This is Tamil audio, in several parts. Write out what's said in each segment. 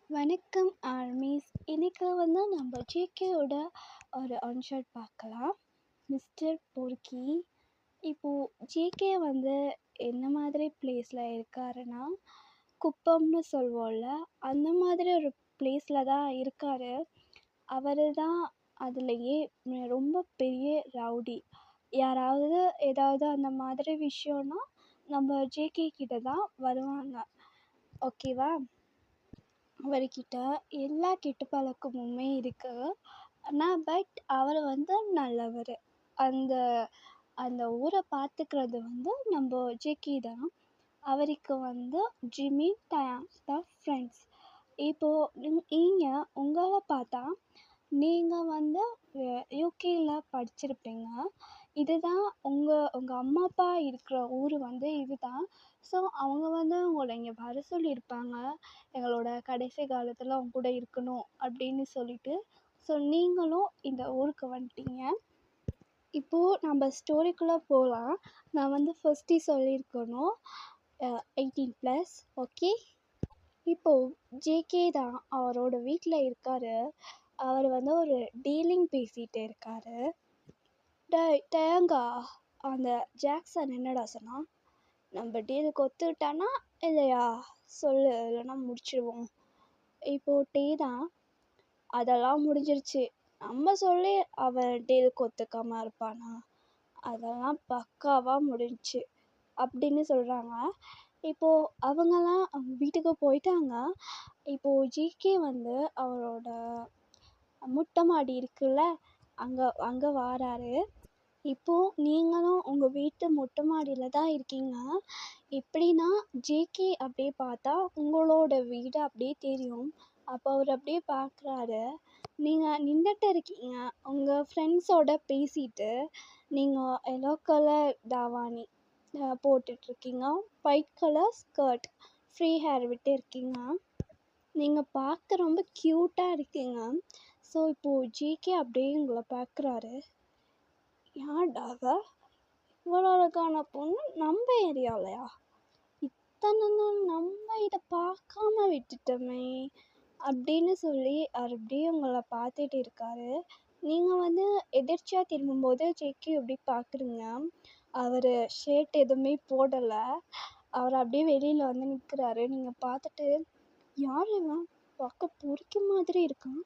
வணக்கம் ஆர்மீஸ். இன்னைக்கு நம்ம ஜேகேயோட ஒரு ஒன்-ஷாட் பார்க்கலாம். மிஸ்டர் பொறுக்கி. இப்போது ஜேகே என்ன மாதிரி பிளேஸில் இருக்காருன்னா, குப்பம்னு சொல்வோம்ல, அந்த மாதிரி ஒரு பிளேஸில் தான் இருக்கார். அவர் தான் அதுலேயே ரொம்ப பெரிய ரவுடி. யாராவது ஏதாவது அந்த மாதிரி விஷயம்னா நம்ம ஜேகே கிட்ட தான் வருவாங்க. ஓகேவா? அவர்கிட்ட எல்லா கெட்ட பழக்கமுமே இருக்குது. ஆனால் அவர் நல்லவர். அந்த அந்த ஊரை பார்த்துக்கிறது நம்ம ஜேகே தான். அவருக்கு ஜிம்மி டயான் தான் ஃப்ரெண்ட்ஸ். இப்போது நீங்கள் உங்களை பார்த்தா நீங்கள் யூகேயில் படிச்சிருப்பீங்க. இதுதான் உங்கள் அம்மா அப்பா இருக்கிற ஊர் இதுதான். ஸோ அவங்க உங்களை இங்கே வர சொல்லியிருப்பாங்க, எங்களோட கடைசி காலத்தில் அவங்க கூட இருக்கணும் அப்படின்னு சொல்லிட்டு. ஸோ நீங்களும் இந்த ஊருக்கு வந்துட்டீங்க. இப்போது நம்ம ஸ்டோரிக்குள்ளே போகலாம். நான் ஃபஸ்ட்டு சொல்லியிருக்கணும் 18+. ஓகே. இப்போது ஜேகே தான் அவரோட வீட்டில் இருக்கார். அவர் ஒரு டீலிங் பேசிகிட்டு இருக்கார். டயங்கா, அந்த ஜாக்சன் என்னடா சொன்னான்? நம்ம டீலுக்கு ஒத்துக்கிட்டானா இல்லையா சொல்லு, இல்லைன்னா முடிச்சிடுவோம். இப்போது டே தான், அதெல்லாம் முடிஞ்சிருச்சு. நம்ம சொல்லி அவன் டீலுக்கு ஒத்துக்காமல் இருப்பானா? அதெல்லாம் பக்காவாக முடிஞ்சிச்சு அப்படின்னு சொல்கிறாங்க. இப்போது அவங்கெல்லாம் அவங்க வீட்டுக்கு போயிட்டாங்க. இப்போது ஜேகே அவரோட மொட்டை மாடி இருக்குல்ல, அங்கே வாராரு. இப்போது நீங்களும் உங்கள் வீட்டு மொட்டை மாடியில் தான் இருக்கீங்க. எப்படின்னா ஜேகே அப்படியே பார்த்தா உங்களோட வீடு அப்படியே தெரியும். அப்போ அவர் அப்படியே பார்க்குறாரு. நீங்கள் நின்றுட்டு இருக்கீங்க உங்கள் ஃப்ரெண்ட்ஸோட பேசிட்டு. நீங்கள் எல்லோ கலர் தாவாணி போட்டுட்ருக்கீங்க, white colour skirt, free hair விட்டு இருக்கீங்க. நீங்கள் பார்க்க ரொம்ப க்யூட்டாக இருக்கீங்க. ஸோ இப்போது ஜேகே அப்படியே உங்களை பார்க்குறாரு. யார்டா அவ? இவ்வளோ அழகான பொண்ணு நம்ம ஏரியாவிலையா? இத்தனை நாள் நம்ம இதை பார்க்காம விட்டுட்டோமே அப்படின்னு சொல்லி அவர் அப்படியே உங்களை பார்த்துட்டு இருக்காரு. நீங்கள் எதிர்ச்சியாக திரும்பும்போது ஜேகே எப்படி பார்க்குறீங்க. அவர் ஷர்ட் எதுவுமே போடலை. அவர் அப்படியே வெளியில் நிற்கிறாரு. நீங்கள் பார்த்துட்டு, யார் இவன்? பார்க்க பொறுக்கி மாதிரி இருக்கான்,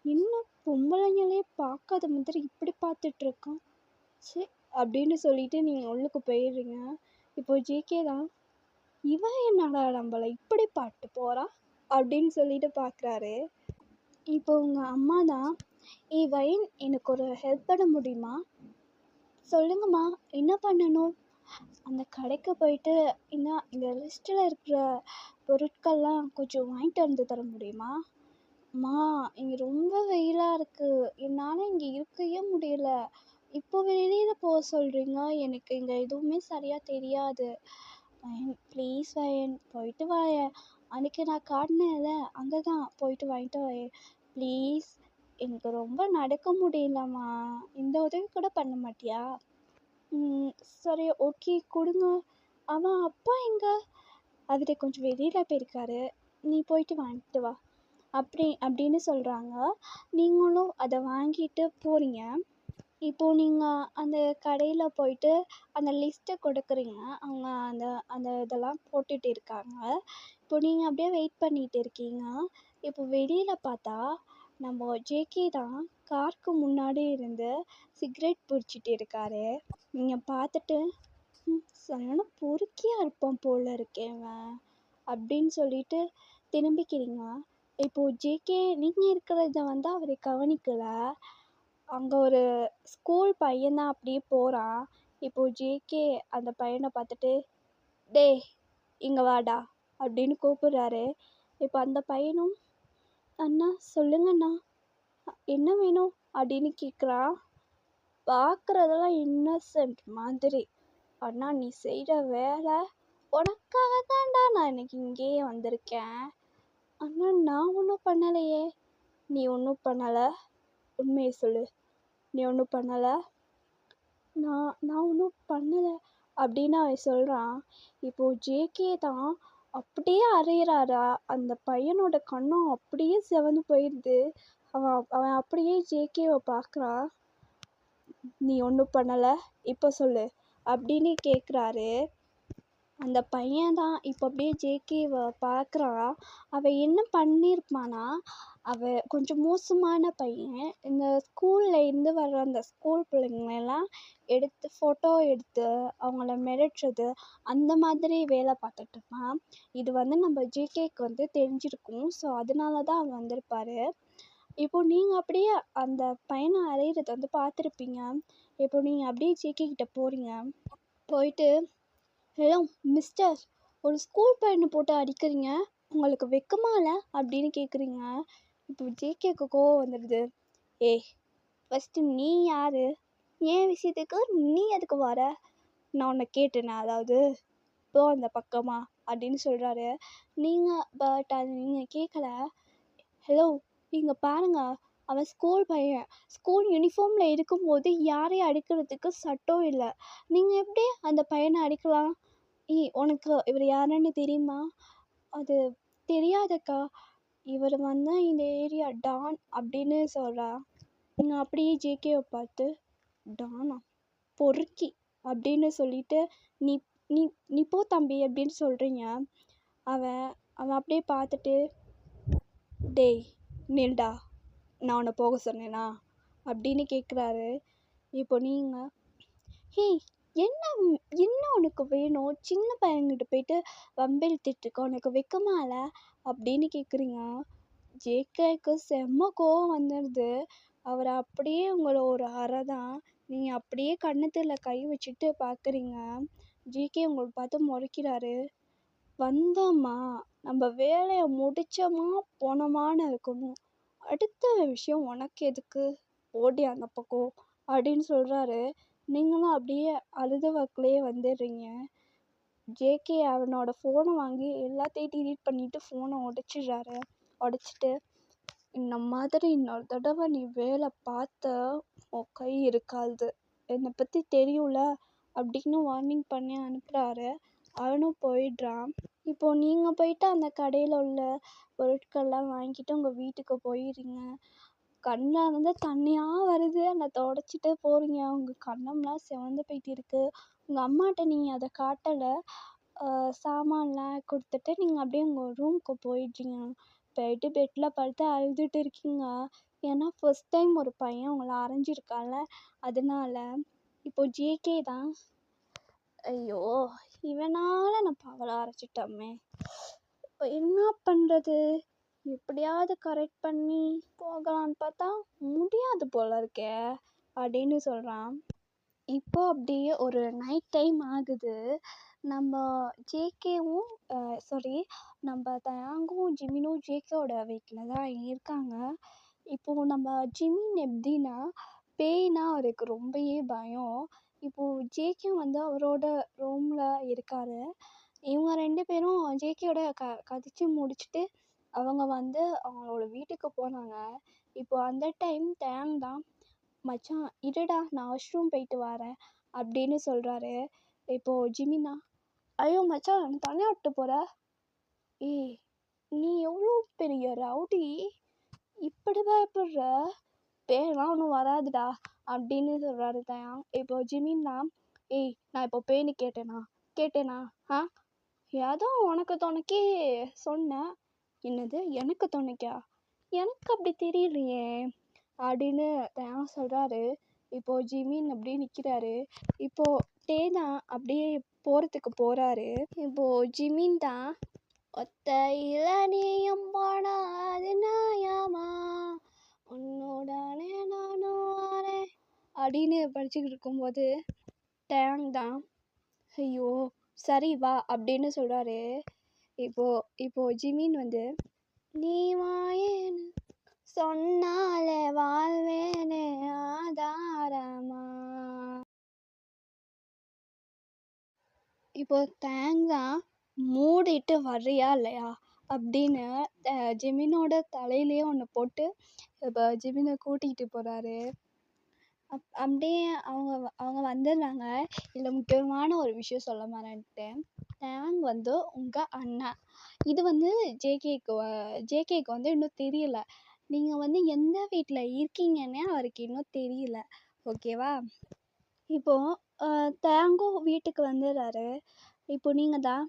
இன்னும் பொம்பளைங்களே பார்க்காத மாதிரி இப்படி பார்த்துட்ருக்கான் சரி அப்படின்னு சொல்லிட்டு நீங்கள் உள்ளுக்கு போயிடுறீங்க. இப்போது ஜேகே தான், இவன் என்னடா நம்மளை இப்படி பாட்டு போகிறா அப்படின்னு சொல்லிட்டு பார்க்குறாரு. இப்போ உங்கள் அம்மா தான், வைன் எனக்கு ஒரு ஹெல்ப் பண்ண முடியுமா? சொல்லுங்கம்மா, என்ன பண்ணணும்? அந்த கடைக்கு போயிட்டு இந்த லிஸ்ட்டில் இருக்கிற பொருட்கள்லாம் கொஞ்சம் வாங்கிட்டு வந்து தர முடியுமா? அம்மா, இங்கே ரொம்ப வெயிலாக இருக்குது, என்னால் இங்கே இருக்கவே முடியல. இப்போ வெளியில் போக சொல்கிறீங்க, எனக்கு இங்கே எதுவுமே சரியாக தெரியாது. ப்ளீஸ் வயன், போயிட்டு வாயேன். அன்றைக்கி நான் காட்டினேன்ல, அங்கே தான் போயிட்டு வாங்கிட்டு வாயேன் ப்ளீஸ். எனக்கு ரொம்ப நடக்க முடியலம்மா, இந்த உதவி கூட பண்ண மாட்டியா? சரி, ஓகே, கொடுங்க. அவன் அப்பா எங்கே? அவர் கொஞ்சம் வெளியில் போயிருக்காரு, நீ போயிட்டு வாங்கிட்டு வா அப்படின்னு சொல்கிறாங்க. நீங்களும் அதை வாங்கிட்டு போகிறீங்க. இப்போது நீங்கள் அந்த கடையில் போயிட்டு அந்த லிஸ்ட்டை கொடுக்குறீங்க. அவங்க அந்த அந்த இதெல்லாம் போட்டுட்டு இருக்காங்க. இப்போ நீங்கள் அப்படியே வெயிட் பண்ணிகிட்டு இருக்கீங்க. இப்போ வெளியில் பார்த்தா நம்ம ஜேகே தான் காருக்கு முன்னாடி இருந்து சிகரெட் பிடிச்சிட்டு இருக்காரு. நீங்கள் பார்த்துட்டு, சரியான பொறுக்கியாக இருப்பான் போல் இருக்கேவன் அப்படின்னு சொல்லிட்டு திரும்பிக்கிறீங்க. இப்போது ஜேகே நீங்கள் இருக்கிறத அவர் கவனிக்கலை. அங்கே ஒரு ஸ்கூல் பையன்தான் அப்படியே போகிறான். இப்போது ஜேகே அந்த பையனை பார்த்துட்டு, டேய் இங்கே வாடா அப்படின்னு கூப்பிட்றாரு. இப்போ அந்த பையனும், அண்ணா சொல்லுங்கண்ணா, என்ன வேணும் அப்படின்னு கேட்குறான். பார்க்குறதெல்லாம் இன்னசென்ட் மாதிரி. அண்ணா, நீ செய்கிற வேலை, உனக்காக தான்டா நான் இன்னைக்கு இங்கேயே வந்திருக்கேன். அண்ணா, நான் ஒன்றும் பண்ணலையே. நீ ஒன்றும் பண்ணலை, உண்மையை சொல்லு, நீ ஒன்றும் பண்ணலை. நான் ஒன்றும் பண்ணலை அப்படின்னு அவன் சொல்கிறான். இப்போது ஜேகே தான் அப்படியே அறையிறாரா, அந்த பையனோட கண்ணும் அப்படியே சிவந்து போயிடுது. அவன் அவன் அப்படியே ஜேகேவை பார்க்குறான். நீ ஒன்றும் பண்ணலை, இப்போ சொல்லு அப்படின்னு கேட்குறாரு. அந்த பையன் தான் இப்போ அப்படியே ஜேகேவை பார்க்குறான். அவன் என்ன பண்ணியிருப்பானா, அவன் கொஞ்சம் மோசமான பையன். இந்த ஸ்கூலில் இருந்து வர்ற அந்த ஸ்கூல் பிள்ளைங்களெல்லாம் எடுத்து ஃபோட்டோ எடுத்து அவங்கள மிரட்டுறது அந்த மாதிரி வேலை பார்த்துட்டு இருப்பான். இது வந்து நம்ம ஜேகேக்கு வந்து தெரிஞ்சிருக்கும். ஸோ அதனால தான் அவன் வந்திருப்பாரு. இப்போ நீங்கள் அப்படியே அந்த பையனை அறையிறத வந்து பார்த்துருப்பீங்க. இப்போ நீங்கள் அப்படியே ஜேகே கிட்ட போகிறீங்க. போயிட்டு, ஹலோ மிஸ்டர், ஒரு ஸ்கூல் பையனை போட்டு அடிக்கிறீங்க, உங்களுக்கு வெக்கமா இல்லை அப்படின்னு கேட்குறீங்க. இப்போ ஜேகேக்கு கோவம் வந்துடுது. ஏய், ஃபஸ்ட்டு நீ யார்? ஏன் விஷயத்துக்கு நீ எதுக்கு வர? நான் உன்னை கேட்டேனா? அதாவது போ அந்த பக்கமா அப்படின்னு சொல்கிறாரு. பட் அது நீங்கள் கேட்கல. ஹலோ, இங்கே பாருங்க, அவன் ஸ்கூல் பையன். ஸ்கூல் யூனிஃபார்மில் இருக்கும்போது யாரையும் அடிக்கிறதுக்கு சட்டம் இல்லை. நீங்கள் எப்படி அந்த பையனை அடிக்கலாம்? உனக்கு இவர் யாருன்னு தெரியுமா? அது தெரியாதக்கா. இவர் வந்து இந்த ஏரியா டான் அப்படின்னு சொல்கிறா. நீங்கள் அப்படியே ஜேகேவை பார்த்து, டானா, பொறுக்கி அப்படின்னு சொல்லிட்டு, நீ நீ நீ போ தம்பி அப்படின்னு சொல்கிறீங்க. அவன் அவன் அப்படியே பார்த்துட்டு, டேய் நில்டா, நான் உன்னை போக சொன்னேனா அப்படின்னு கேட்குறாரு. இப்போ நீங்கள், ஹேய், என்ன என்ன உனக்கு வேணும்? சின்ன பையன்கிட்ட போயிட்டு வம்பிழுத்துட்ருக்க, உனக்கு வெக்கமா இல்லை அப்படின்னு கேட்குறீங்க. ஜேகேக்கு செம்ம கோவம் வந்துடுது. அவர் அப்படியே உங்களை ஒரு அறை தான். நீங்கள் அப்படியே கன்னத்தில் கை வச்சுட்டு பார்க்குறீங்க. ஜேகே உங்களை பார்த்து முறைக்கிறாரு. வந்தோமா, நம்ம வேலையை முடித்தோமா போனோமான்னு இருக்கணும். அடுத்த விஷயம் உனக்கு எதுக்கு? ஓடி அந்த பக்கம் அப்படின்னு சொல்கிறாரு. நீங்களும் அப்படியே அழுத வாக்குலேயே வந்துடுறீங்க. ஜேகே அவனோட ஃபோனை வாங்கி எல்லாத்தையும் டிலீட் பண்ணிவிட்டு ஃபோனை உடைச்சிடுறாரு. உடைச்சிட்டு, இந்த மாதிரி இன்னொரு தடவை நீ வேலை பார்த்த உன் கை இருக்காது, என்னை பற்றி தெரியும்ல அப்படின்னு வார்னிங் பண்ணி அனுப்புகிறாரு. அவனும் போயிடுறான். இப்போது நீங்கள் போயிட்டு அந்த கடையில் உள்ள பொருட்கள்லாம் வாங்கிட்டு உங்கள் வீட்டுக்கு போயிடுறீங்க. கண்ணில் இருந்து தண்ணியாக வருது. அதை தொடச்சிட்டு போகிறீங்க. உங்கள் கண்ணம்லாம் சிவந்து போயிட்டு இருக்குது. உங்கள் அம்மாட்ட நீங்கள் அதை காட்டலை. சாமான்லாம் கொடுத்துட்டு நீங்கள் அப்படியே உங்கள் ரூமுக்கு போயிடுறீங்க. போயிட்டு பெட்டில் படுத்து அழுதுட்டு இருக்கீங்க. ஏன்னா ஃபர்ஸ்ட் டைம் ஒரு பையன் உங்களை அரைஞ்சிருக்கான்ல, அதனால. இப்போ ஜேகே தான், ஐயோ இவனால் நம்ம அவளை அரைச்சிட்டோமே, இப்போ என்ன பண்ணுறது? எப்படியாவது கரெக்ட் பண்ணி போகலான்னு பார்த்தா முடியாது போல இருக்கே அப்படின்னு சொல்கிறான். இப்போ அப்படியே ஒரு நைட் டைம் ஆகுது. நம்ம ஜேகேவும் நம்ம தயாங்கும் ஜிமினும் ஜேகேவோட வீட்டில் தான் இருக்காங்க. இப்போது நம்ம ஜிமின் எப்படின்னா, பேய்னா அவருக்கு ரொம்பவே பயம். இப்போது ஜேகே வந்து அவரோட ரூமில் இருக்கார். இவங்க 2 பேரும் ஜேகேயோட கதைச்சி முடிச்சுட்டு அவங்க வந்து அவங்களோட வீட்டுக்கு போனாங்க. இப்போ அந்த டைம் தயாங் தான், மச்சான் இருடா, நான் வாஷ்ரூம் போயிட்டு வரேன் அப்படின்னு சொல்கிறாரு. இப்போது ஜிமினா, ஐயோ மச்சான் தனியாக விட்டு போகிற? ஏய், நீ எவ்வளோ பெரிய ரவுடி, இப்படி பயப்படுற? பேயெல்லாம் ஒன்றும் வராதுடா அப்படின்னு சொல்கிறாரு தயாங். இப்போ ஜிமின்னா, ஏய் நான் இப்போ பேய்னு கேட்டேனா? ஏதோ உனக்கு துணைக்கே சொன்னேன். என்னது எனக்கு துணைக்கா? எனக்கு அப்படி தெரியலையே அப்படின்னு தயாங் சொல்கிறாரு. இப்போது ஜிமின் அப்படியே நிற்கிறாரு. இப்போது டேதான் அப்படியே போகிறதுக்கு போகிறாரு. இப்போது ஜிமின் தான், ஒத்தையில நீயும் போனா அது நியாயமா, உன்னோடனே நானும் வரேன் அப்படின்னு படிச்சுக்கிட்டு இருக்கும்போது டேங் தான், ஐயோ சரி வா அப்படின்னு சொல்கிறாரு. இப்போ ஜிமின் வந்து, நீ வாயேன்னு சொன்னாலே வாழ்வேனே ஆதாரமா. இப்போ டேங் தான், மூடிட்டு வர்றியா இல்லையா அப்படின்னு ஜிமினோட தலையிலேயே ஒன்று போட்டு இப்போ ஜிமினை கூட்டிகிட்டு போகிறாரு. அப்படியே அவங்க வந்துடுறாங்க. இதில் முக்கியமான ஒரு விஷயம் சொல்ல மறந்துட்டேன். தேங் வந்து உங்கள் அண்ணன். இது வந்து ஜேகேக்கு வந்து இன்னும் தெரியல. நீங்கள் வந்து எந்த வீட்டில் இருக்கீங்கன்னே அவருக்கு இன்னும் தெரியல. ஓகேவா? இப்போது தேங்கும் வீட்டுக்கு வந்துடுறாரு. இப்போ நீங்கள் தான்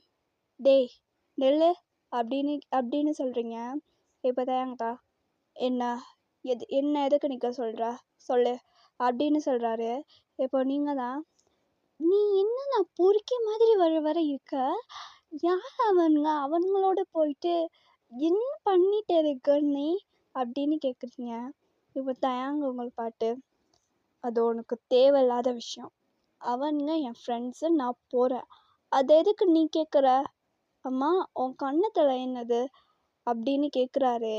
டேய் நெல்லு அப்படின்னு சொல்கிறீங்க. இப்போ தேங்கதா என்ன எதுக்கு நிற்க சொல்கிற சொல்லு அப்படின்னு சொல்கிறாரு. இப்போ நீங்கள் தான் நீ என்ன பொறுக்கி மாதிரி வர இருக்க, யார் அவங்களோட போயிட்டு என்ன பண்ணிட்டு இருக்க நீ அப்படின்னு கேட்குறீங்க. இப்போ தயாங்க உங்களுக்கு பாட்டு, அது உனக்கு தேவையில்லாத விஷயம். அவனுங்க என் ஃப்ரெண்ட்ஸு, நான் போகிறேன். அது எதுக்கு நீ கேட்குற? அம்மா உன் கண்ணத்தில் என்னது அப்படின்னு கேட்குறாரு.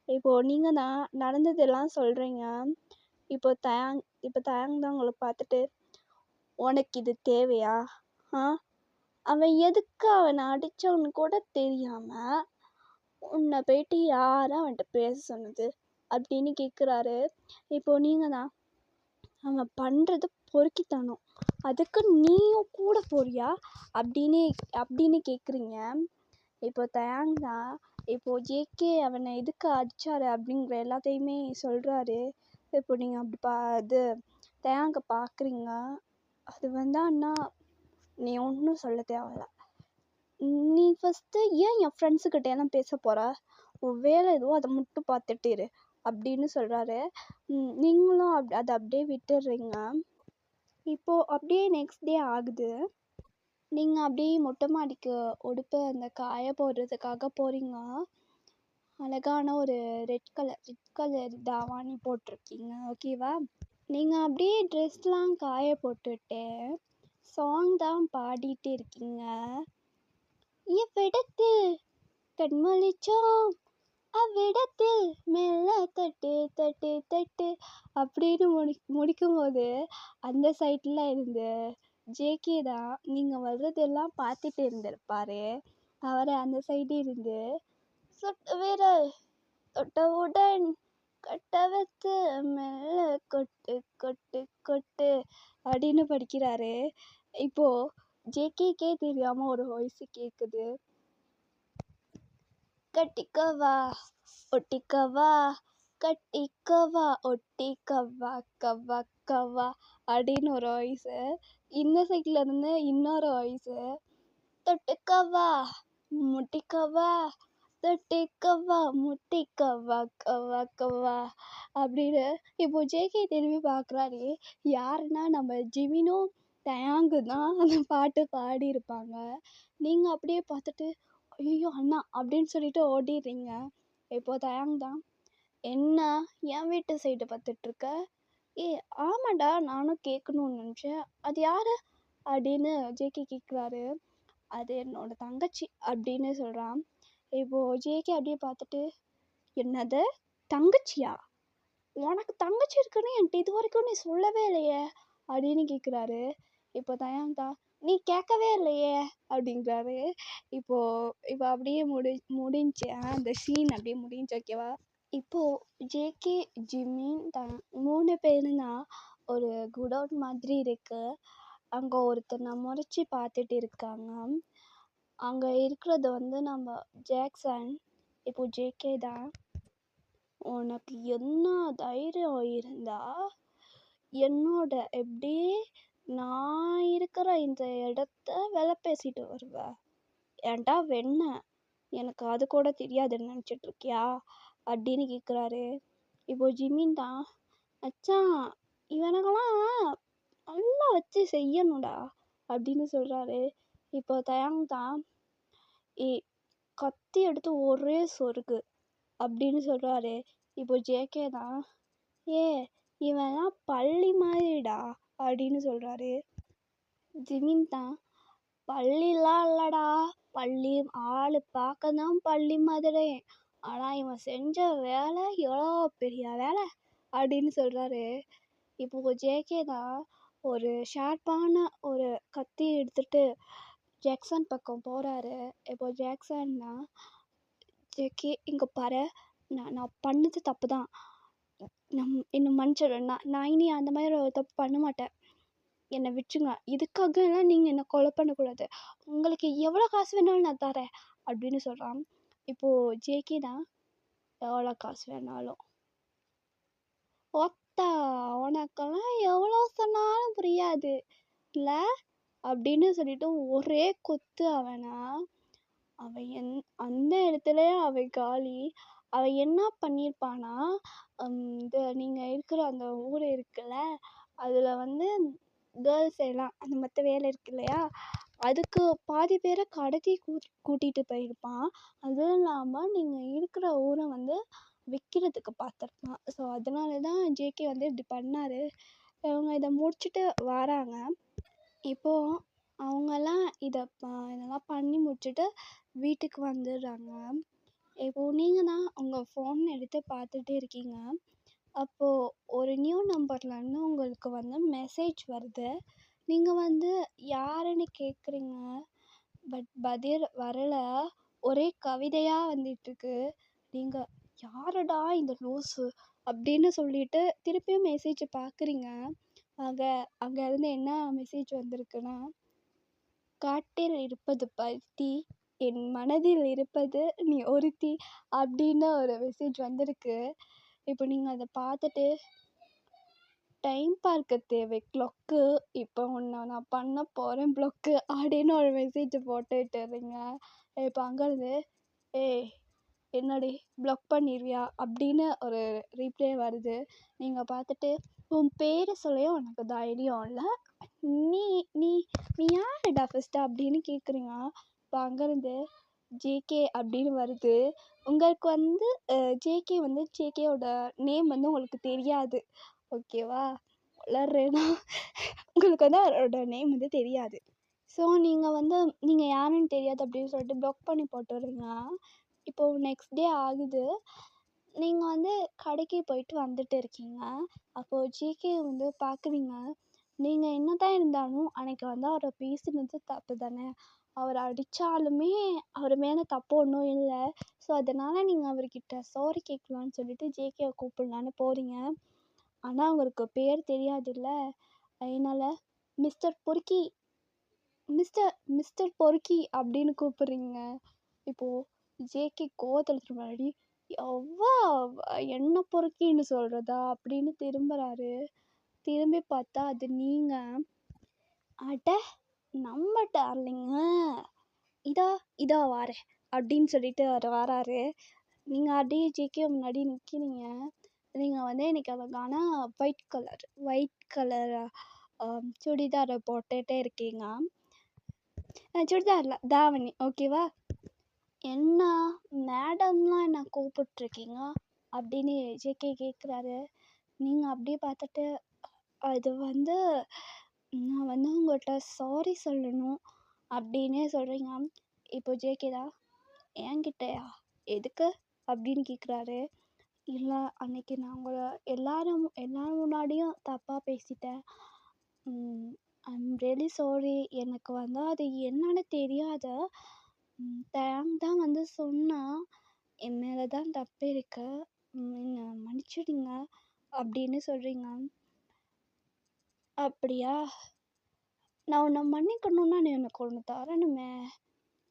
இப்போது நீங்கள் தான் நடந்ததெல்லாம் சொல்கிறீங்க. இப்போ தயாங் தான் உங்களை பார்த்துட்டு, உனக்கு இது தேவையா? அவன் எதுக்கு அவனை அடித்தவனு கூட தெரியாமல் உன்னை போயிட்டு யாரும் அவன்கிட்ட பேச சொன்னது அப்படின்னு கேட்குறாரு. இப்போது நீங்கள் தான் அவன் பண்ணுறது பொறுக்கித்தனம், அதுக்கு நீயும் கூட போறியா அப்படின்னு கேட்குறீங்க. இப்போ தயாங் தான் இப்போது ஜேகே அவனை எதுக்கு அடித்தாரு அப்படிங்கிற எல்லாத்தையுமே சொல்கிறாரு. இப்போ நீங்கள் அப்படி தயாங்க பார்க்குறீங்க. அது வந்து அண்ணா நீ ஒன்றும் சொல்ல தேவையில்ல. நீ ஃபஸ்ட்டு ஏன் என் ஃப்ரெண்ட்ஸுக்கிட்ட எல்லாம் பேச போகிற? உன் வேலை எதுவோ அதை மட்டும் பார்த்துட்டு இரு அப்படின்னு சொல்கிறாரு. நீங்களும் அதை அப்படியே விட்டுடுறீங்க. இப்போது அப்படியே நெக்ஸ்ட் டே ஆகுது. நீங்கள் அப்படியே மொட்டை மாடிக்கு உடுப்பு அந்த காய போடுறதுக்காக போகிறீங்க. அழகான ஒரு ரெட் கலர் தாவாணி போட்டிருக்கீங்க. ஓகேவா? நீங்கள் அப்படியே ட்ரெஸ்லாம் காய போட்டுட்டு சாங் தான் பாடிட்டு இருக்கீங்க. இவ்விடத்தில் கண்மொழிச்சோம், அவ்விடத்தில் மெல்ல தட்டு தட்டு தட்டு அப்படின்னு முடிக்கும் போது அந்த சைட்டில் இருந்து ஜேகே தான் நீங்கள் வர்றதெல்லாம் பார்த்துட்டு இருந்திருப்பாரு. அவரை அந்த சைடு இருந்து சுட்ட விரல் தொட்டவுடன் கட்ட வைத்து மெல்ல கொட்டு கொட்டு கொட்டு அப்படின்னு படிக்கிறாரு. இப்போது ஜேகேக்கே தெரியாமல் ஒரு வாய்ஸ் கேட்குது. கட்டிக்கவா ஒட்டிக்கவா கட்டிக்கவா ஒட்டிக்கவா கவா கவா அப்படின்னு ஒரு வாய்ஸு. இந்த சைட்ல இருந்து இன்னொரு வாய்ஸு, தொட்டுக்கவா முட்டிக்கவா தொட்டிக்கவா முட்டிக்கவா கவா கவா அப்படின்னு. இப்போ ஜேகே திரும்பி பார்க்குறாரு. யாருன்னா நம்ம ஜிமினும் தயாங்கு தான் அந்த பாட்டு பாடியிருப்பாங்க. நீங்கள் அப்படியே பார்த்துட்டு ஐயோ அண்ணா அப்படின்னு சொல்லிட்டு ஓடிடுறீங்க. இப்போ தயாங் தான் என்ன என் வீட்டு சைடு பார்த்துட்ருக்க? ஆமாண்டா நானும் கேட்கணும்னு நினச்சேன். அது யார் அப்படின்னு ஜேகே கேட்குறாரு. அது என்னோட தங்கச்சி அப்படின்னு சொல்கிறான். இப்போது ஜேகே அப்படியே பார்த்துட்டு என்னது தங்கச்சியா? உனக்கு தங்கச்சி இருக்குன்னு என்கிட்ட இது வரைக்கும் நீ சொல்லவே இல்லையே அப்படின்னு கேட்குறாரு. இப்போ தயாங் தான் நீ கேட்கவே இல்லையே அப்படிங்கிறாரு. இப்போ அப்படியே முடிஞ்சு அந்த சீன் அப்படியே முடிஞ்சு. ஓகேவா? இப்போது ஜேகே ஜிமின் தான் 3 பேரும் தான் ஒரு குடவுன் மாதிரி இருக்குது. அங்கே ஒருத்தர் நான் முறைச்சி பார்த்துட்டு இருக்காங்க. அங்கே இருக்கிறது வந்து நம்ம ஜாக்சன். இப்போது ஜேகே தான் உனக்கு என்ன தைரியம் இருந்தா என்னோட எப்படி நான் இருக்கிற இந்த இடத்த வேலை பேசிட்டு வருவ? ஏன்டா வெண்ண எனக்கு அது கூட தெரியாதுன்னு நினச்சிட்டு இருக்கியா அப்படின்னு கேட்குறாரு. இப்போ ஜிமின் தான் அச்சான் இவனுக்கெல்லாம் நல்லா வச்சு செய்யணும்டா அப்படின்னு சொல்கிறாரு. இப்போ தயாங் தான் கத்தி எடுத்து ஒரே சொருகு அப்படின்னு சொல்கிறாரு. இப்போ ஜேகே தான் இவன்லாம் பள்ளி மாதிரிடா அப்படின்னு சொல்கிறாரு. ஜிமின் தான் பள்ளிலாம் இல்லைடா, பள்ளி ஆள் பார்க்க தான் பள்ளி மாதிரி, ஆனால் இவன் செஞ்ச வேலை எவ்வளோ பெரிய வேலை அப்படின்னு சொல்கிறாரு. இப்போ ஜேகே தான் ஒரு ஷார்ப்பான ஒரு கத்தி எடுத்துகிட்டு ஜாக்சன் பக்கம் போகிறாரு. இப்போ ஜாக்சன் தான் ஜேகே இங்கே பாரு, நான் பண்ணது தப்பு தான், என்னை மன்னிச்சிடு, நான் இனி அந்த மாதிரி ஒரு தப்பு பண்ண மாட்டேன், என்னை விட்டுருங்க. இதுக்காகலாம் நீங்கள் என்னை கொலை பண்ணக்கூடாது. உங்களுக்கு எவ்வளோ காசு வேணாலும் நான் தரேன் அப்படின்னு சொல்கிறான். இப்போது ஜேகே தான், எவ்வளோ காசு வேணாலும். ஒத்தா உனக்கெல்லாம் எவ்வளோ சொன்னாலும் புரியாது இல்லை அப்படின்னு சொல்லிட்டு ஒரே குத்து அவனை. அவன் அந்த இடத்துல அவன் காலி. அவன் என்ன பண்ணியிருப்பானா, இந்த நீங்கள் இருக்கிற அந்த ஊர் இருக்குல்ல, அதில் வந்து கேர்ள்ஸ் எல்லாம் அந்த மற்ற வேலை இருக்கு இல்லையா, அதுக்கு பாதி பேரை கடத்தி கூட்டிகிட்டு போயிருப்பான். அதுவும் இல்லாமல் நீங்கள் இருக்கிற ஊரை வந்து விற்கிறதுக்கு பார்த்துருப்பான். ஸோ அதனால தான் ஜேகே வந்து இப்படி பண்ணார். இவங்க இதை முடிச்சுட்டு வராங்க. இப்போது அவங்கெல்லாம் இதெல்லாம் பண்ணி முடிச்சுட்டு வீட்டுக்கு வந்துடுறாங்க. இப்போது நீங்கள் தான் உங்கள் ஃபோன் எடுத்து பார்த்துட்டே இருக்கீங்க. அப்போது ஒரு நியூ நம்பர்லேருந்து உங்களுக்கு வந்து மெசேஜ் வருது. நீங்கள் வந்து யாருன்னு கேட்குறீங்க, பட் பதில் வரலை. ஒரே கவிதையாக வந்துட்டுருக்கு. நீங்கள் யாருடா இந்த லூஸு அப்படின்னு சொல்லிட்டு திருப்பியும் மெசேஜ் பார்க்குறீங்க. அங்கேருந்து என்ன மெசேஜ் வந்திருக்குன்னா, காட்டில் இருப்பது பருத்தி, என் மனதில் இருப்பது நீ ஒருத்தி அப்படின்னு ஒரு மெசேஜ் வந்திருக்கு. இப்போ நீங்கள் அதை பார்த்துட்டு, டைம் பார்க்க தேவை க்ளொக்கு, இப்போ உன்னை நான் பண்ண போகிறேன் ப்ளொக்கு அப்படின்னு ஒரு மெசேஜை போட்டுட்டுறீங்க. இப்போ அங்கேருந்து ஏய் என்னடி ப்ளாக் பண்ணிடுவியா அப்படின்னு ஒரு ரீப்ளே வருது. நீங்கள் பார்த்துட்டு, உன் பேரை சொல்லியே உனக்கு தைரியம் இல்லை, நீ நீ நீ யாருடா ஃபஸ்ட்டு அப்படின்னு கேட்குறீங்க. இப்போ அங்கேருந்து ஜேகே அப்படின்னு வருது. உங்களுக்கு வந்து ஜேகேயோட நேம் வந்து உங்களுக்கு தெரியாது, ஓகேவா? வளர்றேன்னா உங்களுக்கு வந்து அவரோட நேம் வந்து தெரியாது. ஸோ நீங்கள் யாருன்னு தெரியாது அப்படின்னு சொல்லிட்டு ப்ளாக் பண்ணி போட்டுடுறீங்க. இப்போது நெக்ஸ்ட் டே ஆகுது. நீங்கள் வந்து கடைக்கு போயிட்டு வந்துட்டு இருக்கீங்க. அப்போது ஜேகே வந்து பார்க்குறீங்க. நீங்கள் என்ன தான் இருந்தாலும் அன்றைக்கி வந்து அவரை பேசினது தப்பு தானே. அவரை அடித்தாலுமே அவர் மேலே தப்பு ஒன்றும் இல்லை. ஸோ அதனால் நீங்கள் அவர்கிட்ட சாரி கேட்கலான்னு சொல்லிட்டு ஜேகேவை கூப்பிடலான்னு போகிறீங்க. ஆனால் அவருக்கு பேர் தெரியாதுல்ல, அதனால் மிஸ்டர் பொறுக்கி மிஸ்டர் பொறுக்கி அப்படின்னு கூப்பிட்றீங்க. இப்போது ஜேகே கோவத்தில் முன்னாடி என்ன பொறுக்கின்னு சொல்கிறதா அப்படின்னு திரும்புகிறாரு. திரும்பி பார்த்தா அது நீங்கள். அட நம்ம டார்லிங்க, இதோ வாரேன் அப்படின்னு சொல்லிட்டு அவர் வராரு. நீங்கள் அப்படியே ஜேகே முன்னாடி நிற்கிறீங்க. நீங்கள் வந்து எனக்கு அழகான ஒயிட் கலர் சுடிதாரை போட்டுகிட்டே இருக்கீங்க. சுடிதாரில் தாவணி, ஓகேவா? என்ன மேடம்லாம் என்ன கூப்பிட்ருக்கீங்க அப்படின்னு ஜேகே கேட்குறாரு. நீங்கள் அப்படியே பார்த்துட்டு, அது வந்து நான் வந்து உங்கள்கிட்ட சாரி சொல்லணும் அப்படின்னே சொல்கிறீங்க. இப்போ ஜேகே தான், என்கிட்டயா எதுக்கு அப்படின்னு கேட்குறாரு. இல்லை, அன்னைக்கு நான் உங்களை எல்லாரும் முன்னாடியும் தப்பாக பேசிட்டேன். I'm really sorry. எனக்கு வந்து அது என்னன்னு தெரியாத தேங் தான் வந்து சொன்னால் என் மேலே தான் தப்பு இருக்கு, என்னை மன்னிச்சிடுங்க அப்படின்னு சொல்கிறீங்க. அப்படியா, நான் உன்னை மன்னிக்கணுன்னா நீ எனக்கு ஒன்று தரணுமே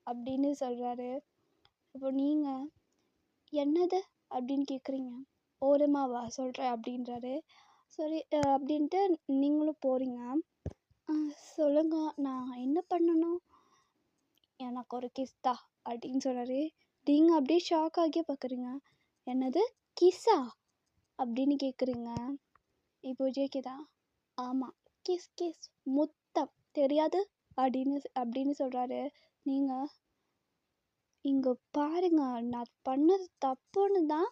அப்படின்னு சொல்கிறாரு. இப்போ நீங்கள் என்னது அப்படின்னு கேட்குறீங்க. ஓரமாவா சொல்கிறேன் அப்படின்றாரு. சரி அப்படின்ட்டு நீங்களும் போகிறீங்க. சொல்லுங்க, நான் என்ன பண்ணணும்? எனக்கு ஒரு கிஸ் தான் அப்படின்னு சொல்கிறாரு. நீங்கள் அப்படியே ஷாக் ஆகியே பார்க்குறீங்க. என்னது கிஸ்ஸா அப்படின்னு கேட்குறீங்க. இப்போ ஜேகே தான், ஆமாம் கிஸ் முத்தம் தெரியாது அப்படின்னு சொல்கிறாரு. நீங்கள் இங்கே பாருங்க, நான் பண்ணது தப்புன்னு தான்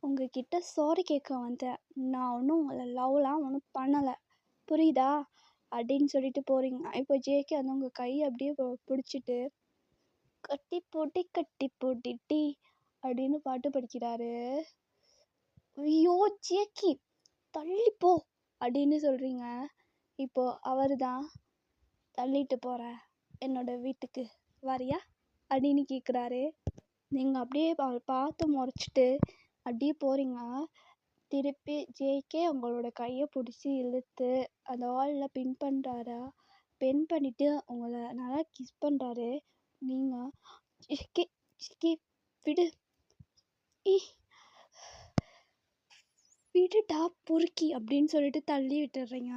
உங்ககிட்ட சாரி கேட்க வந்தேன். நான் ஒன்றும் உங்களை லவ்லாம் ஒன்றும் பண்ணலை, புரியுதா அப்படின்னு சொல்லிட்டு போகிறீங்க. இப்போ ஜேகே வந்து உங்கள் கையை அப்படியே பிடிச்சிட்டு கட்டி போட்டிட்டி அப்படின்னு பாட்டு படிக்கிறாரு. ஐயோ ஜேகே தள்ளிப்போ அப்படின்னு சொல்கிறீங்க. இப்போது அவர் தான், தள்ளிட்டு போகிற என்னோட வீட்டுக்கு வரியா அப்படின்னு கேட்குறாரு. நீங்கள் அப்படியே பார்த்து முறைச்சிட்டு அப்படியே போகிறீங்க. திருப்பி ஜேகே உங்களோட கையை பிடிச்சி இழுத்து அந்த வாலில் பின் பண்ணுறாரா. பின் பண்ணிவிட்டு உங்களை நல்லா கிஸ் பண்ணுறாரு. நீங்கள் ஜேகே ஜேகே விடு, விடுடா பொறுக்கி அப்படின்னு சொல்லிட்டு தள்ளி விட்டுடுறீங்க.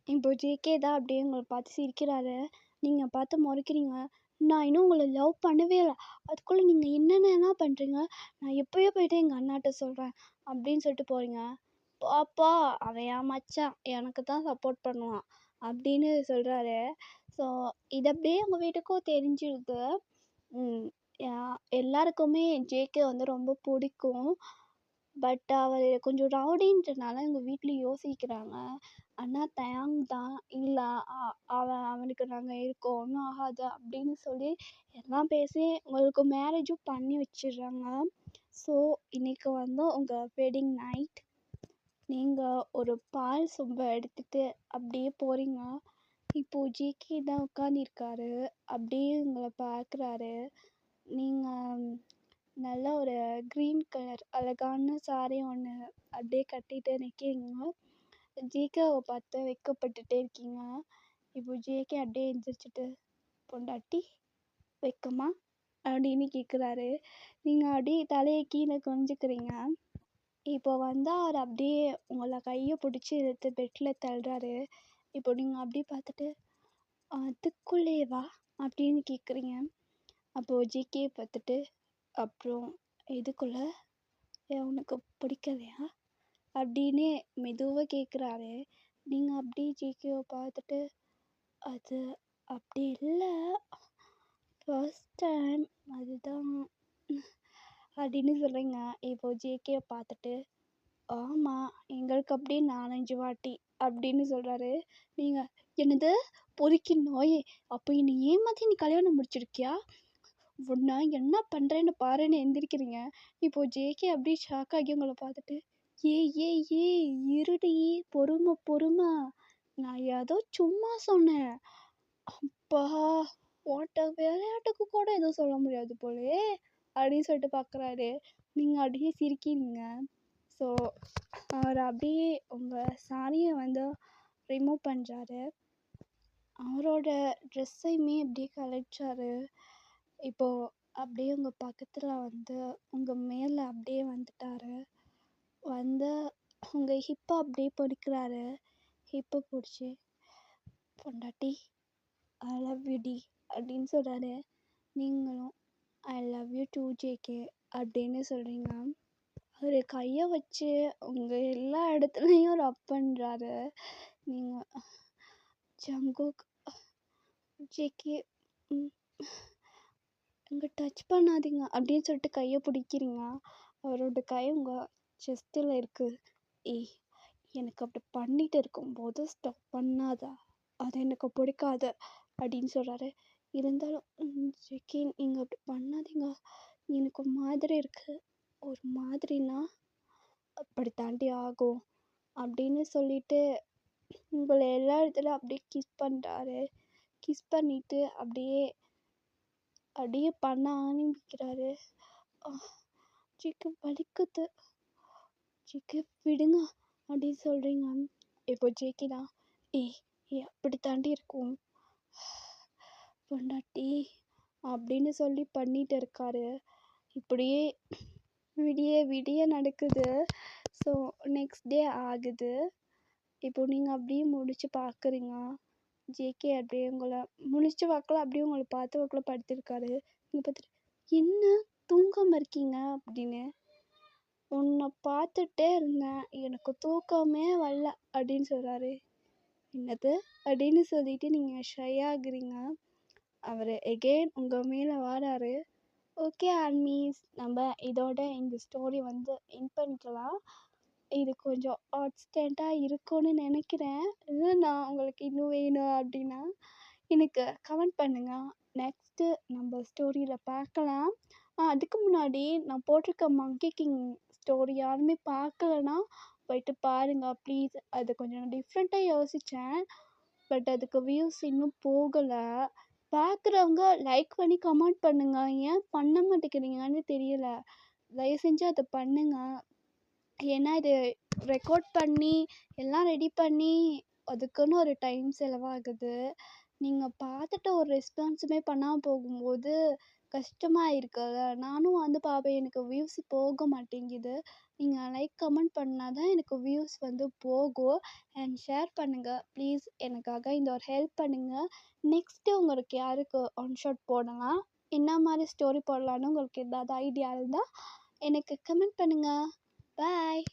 இப்போ ஜேகே தான் அப்படியே உங்களை பார்த்து சிரிக்கிறாரு. நீங்கள் பார்த்து முறைக்கிறீங்க. நான் இன்னும் உங்களை லவ் பண்ணவே இல்லை, அதுக்குள்ளே நீங்கள் என்னென்ன பண்ணுறீங்க, நான் எப்போயோ போயிட்டு எங்கள் அண்ணாட்ட சொல்கிறேன் அப்படின்னு சொல்லிட்டு போகிறீங்க. பாப்பா அவன் என் மச்சான், எனக்கு தான் சப்போர்ட் பண்ணுவான் அப்படின்னு சொல்கிறாரு. ஸோ இது அப்படியே உங்கள் வீட்டுக்கும் தெரிஞ்சிடுது. எல்லாருக்குமே ஜேகே வந்து ரொம்ப பிடிக்கும். பட் அவர் கொஞ்சம் ரவுடின்றனால எங்கள் வீட்டில் யோசிக்கிறாங்க. அண்ணா தயாங் தான், இல்லை அவனுக்கு நாங்கள் இருக்கோம், ஒன்றும் ஆகாது அப்படின்னு சொல்லி எல்லாம் பேசி உங்களுக்கு மேரேஜும் பண்ணி வச்சிடுறாங்க. ஸோ இன்றைக்கி வந்து உங்கள் வெட்டிங் நைட். நீங்கள் ஒரு பால் சொம்பை எடுத்துகிட்டு அப்படியே போகிறீங்க. இப்போது ஜேகே தான் உட்காந்துருக்காரு, அப்படியே உங்களை பார்க்குறாரு. நீங்கள் நல்ல ஒரு க்ரீன் கலர் அழகான சாரி ஒன்று அப்படியே கட்டிட்டு நிற்கிறீங்க. ஜேகேவை பார்த்து வெக்கப்பட்டுட்டே இருக்கீங்க. இப்போ ஜேகே அப்படியே எந்திரிச்சிட்டு, பொண்டாட்டி வெக்கமா அப்படின்னு கேட்குறாரு. நீங்கள் அப்படியே தலையை கீழே கொஞ்சிக்கிறீங்க. இப்போ வந்து அவர் அப்படியே உங்களை கையை பிடிச்சி இழுத்து பெட்டில் தள்ளுறாரு. இப்போ நீங்கள் அப்படியே பார்த்துட்டு, அதுக்குள்ளேவா அப்படின்னு கேட்குறீங்க. அப்போது ஜேகே பார்த்துட்டு, அப்புறம் இதுக்குள்ள உனக்கு பிடிக்கலையா அப்படின்னு மெதுவாக கேட்குறாரு. நீங்கள் அப்படியே ஜேகேவை பார்த்துட்டு, அது அப்படி இல்லை, ஃபர்ஸ்ட் டைம் அதுதான் அப்படின்னு சொல்கிறீங்க. இப்போது ஜேகேவை பார்த்துட்டு, ஆமாம் எங்களுக்கு அப்படியே 4-5 வாட்டி அப்படின்னு சொல்கிறாரு. நீங்கள் என்னது பொறுக்கி நோயே, அப்போ என்னை ஏமாற்றி நீ கல்யாணம் முடிச்சிருக்கியா, உன்னை என்ன பண்ணுறேன்னு பாருன்னு எந்திரிக்கிறீங்க. இப்போது ஜேகே அப்படியே ஷாக் ஆகி உங்களை பார்த்துட்டு, ஏ இருடி, பொறுமை, நான் ஏதோ சும்மா சொன்னேன், அப்பா ஓட்ட விளையாட்டுக்கு கூட எதுவும் சொல்ல முடியாது போலே அப்படின்னு சொல்லிட்டு பார்க்குறாரு. நீங்கள் அப்படியே சிரிக்கிறீங்க. ஸோ அவர் அப்படியே உங்கள் சாரியை வந்து ரிமூவ் பண்ணுறாரு. அவரோட ட்ரெஸ்ஸையுமே அப்படியே கலைச்சாரு. இப்போது அப்படியே உங்கள் பக்கத்தில் வந்து உங்கள் மேலே அப்படியே வந்துட்டாரு. வந்து உங்கள் ஹிப்பை அப்படியே பிடிக்கிறாரு. ஹிப்பை பிடிச்சி, பொண்டாட்டி ஐ லவ் யூ டி அப்படின்னு சொல்கிறாரு. நீங்களும் I love you too JK அப்படின்னு சொல்கிறீங்க. அவர் கையை வச்சு உங்கள் எல்லா இடத்துலையும் ரப் பண்ணுறாரு. நீங்கள் ஜங்குக் ஜேகே இங்கே டச் பண்ணாதீங்க அப்படின்னு சொல்லிட்டு கையை பிடிக்கிறீங்க. அவரோட கை உங்கள் செஸ்ட்டில் இருக்குது. எனக்கு அப்படி பண்ணிட்டு இருக்கும்போது ஸ்டாப் பண்ணாதா, அது எனக்கு பிடிக்காது அப்படின்னு சொல்கிறாரு. இருந்தாலும் ஜேகே நீங்கள் அப்படி பண்ணாதீங்க, எனக்கு ஒரு மாதிரி இருக்குது, ஒரு மாதிரினா அப்படி தாண்டி ஆகும் அப்படின்னு சொல்லிட்டு உங்களை எல்லா இடத்துலையும் அப்படியே கிஸ் பண்ணுறாரு. கிஸ் பண்ணிவிட்டு அப்படியே பண்ண ஆரம்பிக்கிறாரு. ஜேகே வலிக்குது, ஜேகே விடுங்க அப்படின்னு சொல்கிறீங்க. இப்போ ஜேகே தான், அப்படி தாண்டி இருக்கும் பொண்டாட்டி அப்படின்னு சொல்லி பண்ணிட்டு இருக்காரு. இப்படியே விடிய நடக்குது. ஸோ நெக்ஸ்ட் டே ஆகுது. இப்போ நீங்கள் அப்படியே முடிச்சு பார்க்குறீங்க. ஜேகே அப்படியே உங்களை முடிச்சு பார்க்கல, அப்படியே உங்களை பார்த்து வாக்கில் படுத்திருக்காரு. நீங்கள் பார்த்துட்டு, என்ன தூங்காமல் இருக்கீங்க அப்படின்னு. உன்னை பார்த்துட்டே இருந்தேன், எனக்கு தூக்கமே வரல அப்படின்னு சொல்கிறாரு. என்னது அப்படின்னு சொல்லிட்டு நீங்கள் ஷை ஆகுறீங்க. அவர் எகெயின் உங்கள் மேலே வாராரு. ஓகே ஆர்மீஸ், நம்ம இதோட இந்த ஸ்டோரி வந்து எண்ட் பண்ணிக்கலாம். இது கொஞ்சம் அவுட்ஸ்டாண்டாக இருக்கும்னு நினைக்கிறேன். இல்லை நான் உங்களுக்கு இன்னும் வேணும் அப்படின்னா எனக்கு கமெண்ட் பண்ணுங்கள். நெக்ஸ்ட்டு நம்ம ஸ்டோரியில் பார்க்கலாம். அதுக்கு முன்னாடி நான் போட்டிருக்க மங்கி கிங் ஸ்டோரி யாருமே பார்க்கலன்னா போயிட்டு பாருங்கள் ப்ளீஸ். அது கொஞ்சம் டிஃப்ரெண்ட்டாக யோசித்தேன், பட் அதுக்கு வியூஸ் இன்னும் போகலை. பார்க்குறவங்க லைக் பண்ணி கமெண்ட் பண்ணுங்கள். ஏன் பண்ண மாட்டேங்கிறீங்கன்னு தெரியல, தயவு செஞ்சு அதை பண்ணுங்கள். ஏன்னா இது ரெக்கார்ட் பண்ணி எல்லாம் ரெடி பண்ணி அதுக்குன்னு ஒரு டைம் செலவாகுது. நீங்கள் பார்த்துட்டு ஒரு ரெஸ்பான்ஸுமே பண்ணாமல் போகும்போது கஷ்டமாக இருக்குல்ல. நானும் வந்து பார்ப்பேன், எனக்கு வியூஸ் போக மாட்டேங்குது. நீங்கள் லைக் கமெண்ட் பண்ணால் தான் எனக்கு வியூஸ் வந்து போகும். அண்ட் ஷேர் பண்ணுங்கள் ப்ளீஸ். எனக்காக இந்த ஒரு ஹெல்ப் பண்ணுங்கள். நெக்ஸ்ட்டு உங்களுக்கு யாருக்கு ஒன் ஷாட் போடலாம், என்ன மாதிரி ஸ்டோரி போடலான்னு உங்களுக்கு ஏதாவது ஐடியா இருந்தால் எனக்கு கமெண்ட் பண்ணுங்கள். பாய்.